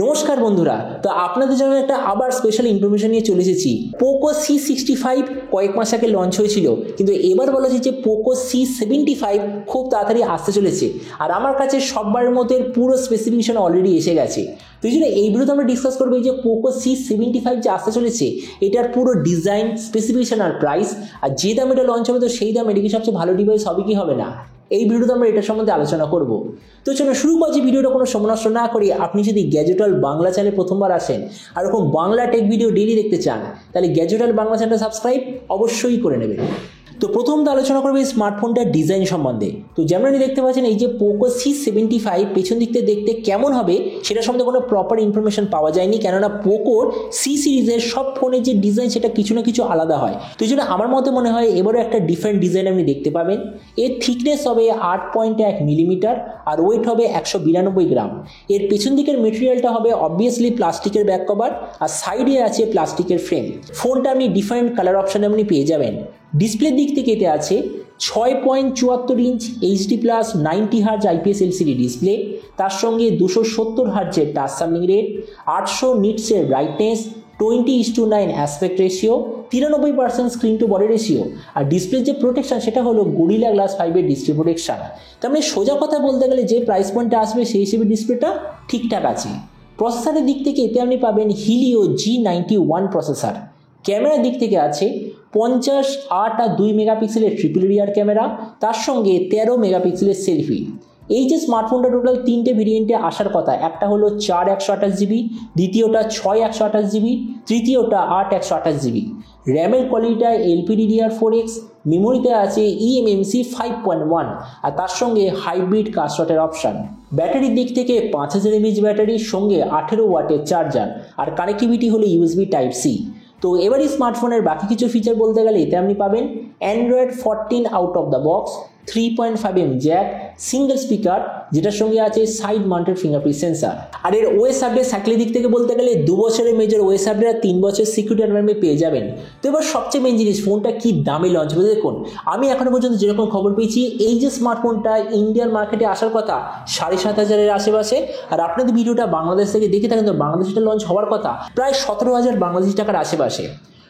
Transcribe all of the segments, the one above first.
নমস্কার বন্ধুরা, তো আপনাদের জন্য একটা আবার স্পেশাল ইনফরমেশন নিয়ে চলে এসেছি। পোকো C65 কয়েক মাস আগে লঞ্চ হয়েছিল, কিন্তু এবার বলা হচ্ছে যে পোকো C75 খুব তাড়াতাড়ি আসতে চলেছে। আর আমার কাছে সববার মধ্যে পুরো স্পেসিফিকেশন অলরেডি এসে গেছে। তো এই জন্য এই ভিডিওতে আমরা ডিসকাস করবো যে পোকো C75 যে আসতে চলেছে এটার পুরো ডিজাইন, স্পেসিফিকেশন আর প্রাইস, আর যে দাম এটা লঞ্চ হবে তো সেই দাম এটা কি সবচেয়ে ভালো ডিভাইস হবে কি হবে না, এই ভিডিওতে আমরা এটার সম্বন্ধে আলোচনা করব। তো চলো শুরু করছি ভিডিওটা কোনো সময় নষ্ট না করি। আপনি যদি গ্যাজেটাল বাংলা চ্যানেলে প্রথমবার আসেন আর এরকম বাংলা টেক ভিডিও ডেইলি দেখতে চান, তাহলে গ্যাজেটাল বাংলা চ্যানেলটা সাবস্ক্রাইব অবশ্যই করে নেবেন। তো প্রথমত আলোচনা করবে এই স্মার্টফোনটার ডিজাইন সম্বন্ধে। তো যেমন আপনি দেখতে পাচ্ছেন এই যে পোকো C75 পেছন দিক থেকে দেখতে কেমন হবে সেটা সম্বন্ধে কোনো প্রপার ইনফরমেশন পাওয়া যায়নি, কেননা পোকোর সি সিরিজের সব ফোনের যে ডিজাইন সেটা কিছু না কিছু আলাদা হয়। তো এই জন্য আমার মতে মনে হয় এবারও একটা ডিফারেন্ট ডিজাইন আপনি দেখতে পাবেন। এর থিকনেস হবে 8.1 মিলিমিটার আর ওয়েট হবে 192 গ্রাম। এর পেছন দিকের মেটেরিয়ালটা হবে অবভিয়াসলি প্লাস্টিকের ব্যাক কভার, আর সাইডে আছে প্লাস্টিকের ফ্রেম। ফোনটা আপনি ডিফারেন্ট কালার অপশানে আপনি পেয়ে যাবেন। ডিসপ্লের দিক থেকে এতে আছে 6.74 inch HD+ 90 hertz IPS LCD display, তার সঙ্গে 270 হার্জের টাচ সামলিং রেট, 800 নিটসের brightness, 20:9 aspect ratio, 93% screen to body ratio. আর ডিসপ্লের যে প্রোটেকশন সেটা হলো গরিলা গ্লাস 5 ডিসপ্লে প্রোটেকশন। তার মানে সোজা কথা বলতে গেলে যে প্রাইস পয়েন্টটা আসবে সেই হিসেবে ডিসপ্লেটা ঠিকঠাক আছে। প্রসেসরের দিক থেকে এতে আপনি পাবেন Helio G91 প্রসেসর। ক্যামেরার দিক থেকে আছে 50, 8 আর 2 মেগাপিক্সেলের ট্রিপল রিয়ার ক্যামেরা, তার সঙ্গে 13 মেগাপিক্সেলের সেলফি। এই যে স্মার্টফোনটা টোটাল 3টে ভেরিয়েন্টে আসার কথা, একটা হলো 4 128GB, দ্বিতীয়টা 6 128GB, তৃতীয়টা 8 128GB। র্যামের কোয়ালিটিটা LPDDR4X, মেমোরিতে আছে eMMC 5.1 আর তার সঙ্গে হাইব্রিড কাস্টরের অপশান। ব্যাটারির দিক থেকে 5000 mAh ব্যাটারির সঙ্গে 18 ওয়াটের চার্জার, আর কানেক্টিভিটি হলো USB Type-C। তো এবারই স্মার্টফোনের বাকি কিছু ফিচার বলতে গেলে এতে আপনি পাবেন Android 14 out of the box, 3.5mm Jack, single speaker যেটার সঙ্গে আছে সাইড মাউন্টেড ফিঙ্গারপ্রিন্ট সেন্সার। আর এর ওএস আপডেট সাইকেলের দিক থেকে বলতে গেলে 2 বছরের মেজর ওএস আপডেট আর 3 বছর সিকিউরিটি আপডেট পেয়ে যাবেন। তো এবার সবচেয়ে মেন জিনিস, ফোনটা কি দামে লঞ্চ হবে। দেখুন, আমি এখনো পর্যন্ত যেরকম খবর পেয়েছি এই যে স্মার্টফোনটা ইন্ডিয়ান মার্কেটে আসার কথা 7,500-এর আশেপাশে, আর আপনাদের ভিডিওটা বাংলাদেশ থেকে দেখে থাকেন তো বাংলাদেশে লঞ্চ হওয়ার কথা প্রায় 17,000 বাংলাদেশি টাকার আশেপাশে।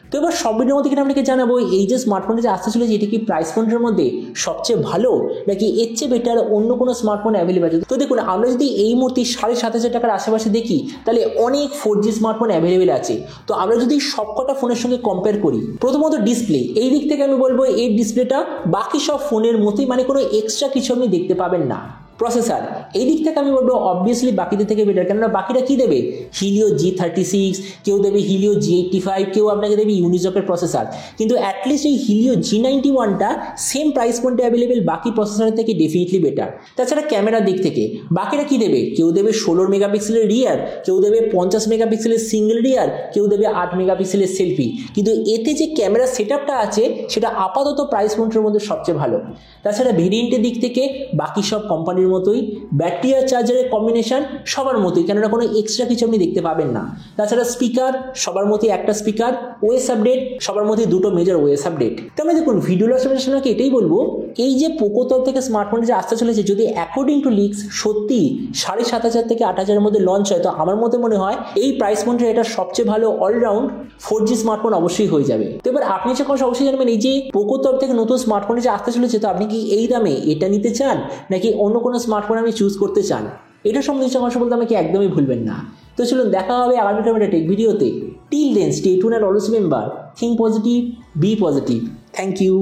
তো এবার সব ভিডিওর মধ্যে কিনা আপনাকে জানাবো এই যে স্মার্টফোনটা যে আসতে চলেছে এটা কি প্রাইস পয়েন্টের মধ্যে সবচেয়ে ভালো নাকি এর চেয়ে বেটার অন্য কোনো স্মার্টফোন অ্যাভেলেবল আছে। তো দেখুন, আমরা যদি এই মুহূর্তে 7,500 টাকার আশেপাশে দেখি তাহলে অনেক 4G স্মার্টফোন অ্যাভেলেবেল আছে। তো আমরা যদি সবকটা ফোনের সঙ্গে কম্পেয়ার করি, প্রথমত ডিসপ্লে, এই দিক থেকে আমি বলবো এই ডিসপ্লেটা বাকি সব ফোনের মতোই, মানে কোনো এক্সট্রা কিছু আপনি দেখতে পাবেন না। প্রসেসর, এই দিক থেকে আমি বলবো অবভিয়াসলি বাকিদের থেকে বেটার, কেননা বাকিরা কি দেবে Helio G36, কেউ দেবে Helio G85, কেউ আপনাকে দেবে ইউনিসকের প্রসেসর, কিন্তু অ্যাটলিস্ট এই Helio G91টা সেম প্রাইস পয়েন্টে অ্যাভেলেবেল বাকি প্রসেসরের থেকে ডেফিনেটলি বেটার। তাছাড়া ক্যামেরার দিক থেকে বাকিরা কি দেবে, কেউ দেবে 16 মেগাপিক্সেলের রিয়ার, কেউ দেবে 50 মেগাপিক্সেলের সিঙ্গেল রিয়ার, কেউ দেবে 8 মেগাপিক্সেলের সেলফি, কিন্তু এতে যে ক্যামেরা সেটআপটা আছে সেটা আপাতত প্রাইস পয়েন্টের মধ্যে সবচেয়ে ভালো। তাছাড়া ভেরিয়েন্টের দিক থেকে বাকি সব কোম্পানির মতোই, ব্যাটারি আর চার্জারের কম্বিনেশন সবার মতোই, কেননা কোনো এক্সট্রা কিছু আপনি দেখতে পাবেন না। তাছাড়া স্পিকার সবার মতোই একটা স্পিকার, ওএস আপডেট সবার মধ্যে 2টো মেজর ওএস আপডেট। তাহলে দেখুন, ভিডিও লাস্টের আপনাকে এটাই বলবো, এই যে পোকো তরফ থেকে স্মার্টফোনটা যে আসতে চলেছে যদি অ্যাকর্ডিং টু লিক্স সত্যি 7,500 থেকে 8,000-এর মধ্যে লঞ্চ হয়, তো আমার মতে মনে হয় এই প্রাইস পয়েন্টে এটা সবচেয়ে ভালো অলরাউন্ড 4G স্মার্টফোন অবশ্যই হয়ে যাবে। তো এবার আপনি যে কথা অবশ্যই জানবেন এই যে পোকো তরফ থেকে নতুন স্মার্টফোনে যে আসতে চলেছে, তো আপনি কি এই দামে এটা নিতে চান নাকি অন্য কোনো স্মার্টফোন আপনি চুজ করতে চান, এটা সম্বন্ধে কথা বলতে আমাকে একদমই ভুলবেন না। তো চলুন দেখা হবে আগামীকাল একটা টেক ভিডিওতে। Till then stay tuned and always remember, think positive, be positive. Thank you.